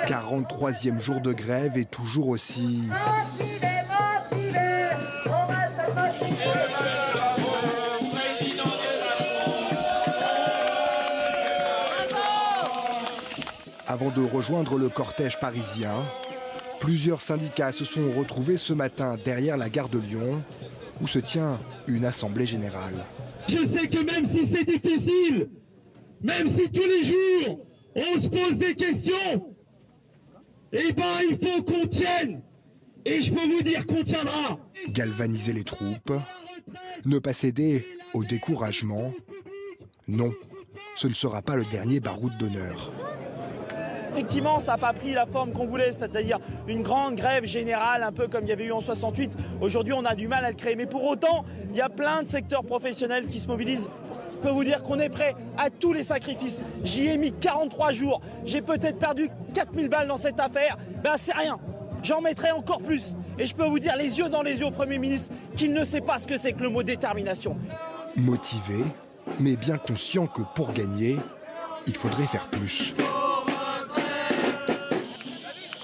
43e jour de grève et toujours aussi... Avant de rejoindre le cortège parisien, plusieurs syndicats se sont retrouvés ce matin derrière la gare de Lyon, où se tient une assemblée générale. Je sais que même si c'est difficile, même si tous les jours on se pose des questions, eh ben il faut qu'on tienne. Et je peux vous dire qu'on tiendra. Galvaniser les troupes, ne pas céder au découragement. Non, ce ne sera pas le dernier baroud d'honneur. Effectivement, ça n'a pas pris la forme qu'on voulait, c'est-à-dire une grande grève générale, un peu comme il y avait eu en 68. Aujourd'hui, on a du mal à le créer. Mais pour autant, il y a plein de secteurs professionnels qui se mobilisent. Je peux vous dire qu'on est prêt à tous les sacrifices. J'y ai mis 43 jours. J'ai peut-être perdu 4000 balles dans cette affaire. Ben, c'est rien. J'en mettrai encore plus. Et je peux vous dire, les yeux dans les yeux au Premier ministre, qu'il ne sait pas ce que c'est que le mot détermination. Motivé, mais bien conscient que pour gagner, il faudrait faire plus.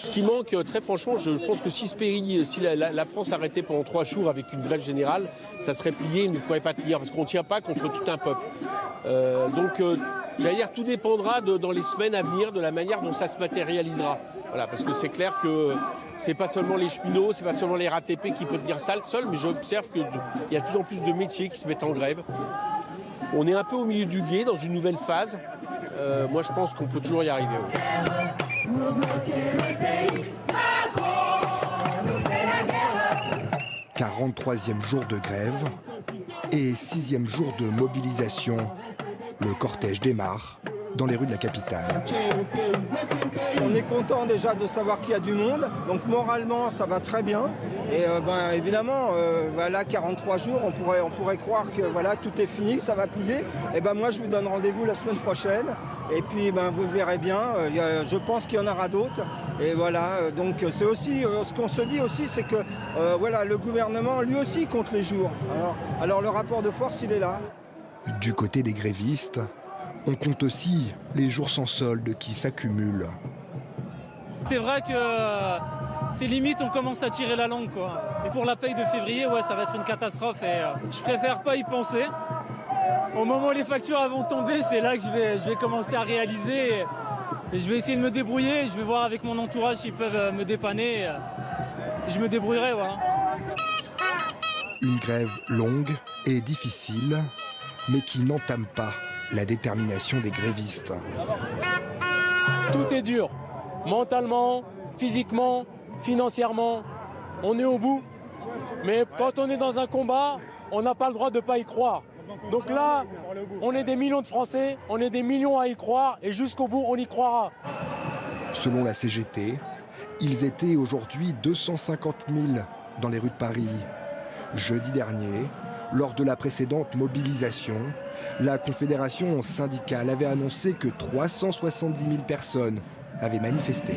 Ce qui manque, très franchement, je pense que si ce pays, si la France arrêtait pendant 3 jours avec une grève générale, ça serait plié, il ne pourrait pas tenir, parce qu'on ne tient pas contre tout un peuple. J'allais dire, tout dépendra dans les semaines à venir de la manière dont ça se matérialisera. Voilà, parce que c'est clair que c'est pas seulement les cheminots, c'est pas seulement les RATP qui peuvent tenir ça seul, mais j'observe qu'il y a de plus en plus de métiers qui se mettent en grève. On est un peu au milieu du gué, dans une nouvelle phase. Moi, je pense qu'on peut toujours y arriver. Ouais. 43e jour de grève et 6e jour de mobilisation. Le cortège démarre dans les rues de la capitale. On est content déjà de savoir qu'il y a du monde, donc moralement ça va très bien. Et évidemment, voilà, 43 jours, on pourrait croire que voilà, tout est fini, que ça va plier. Et moi je vous donne rendez-vous la semaine prochaine. Et puis vous verrez bien, je pense qu'il y en aura d'autres. Et voilà, donc c'est aussi ce qu'on se dit aussi, c'est que voilà, le gouvernement lui aussi compte les jours. Alors le rapport de force, il est là. Du côté des grévistes, on compte aussi les jours sans solde qui s'accumulent. C'est vrai que c'est limite, on commence à tirer la langue, quoi. Et pour la paye de février, ouais, ça va être une catastrophe et je préfère pas y penser. Au moment où les factures vont tomber, c'est là que je vais commencer à réaliser et je vais essayer de me débrouiller. Je vais voir avec mon entourage s'ils peuvent me dépanner. Et je me débrouillerai, voilà. Une grève longue et difficile, mais qui n'entame pas la détermination des grévistes. Tout est dur, mentalement, physiquement, financièrement, on est au bout. Mais quand on est dans un combat, on n'a pas le droit de ne pas y croire. Donc là, on est des millions de Français, on est des millions à y croire et jusqu'au bout, on y croira. Selon la CGT, ils étaient aujourd'hui 250 000 dans les rues de Paris. Jeudi dernier, lors de la précédente mobilisation, la Confédération syndicale avait annoncé que 370 000 personnes avaient manifesté.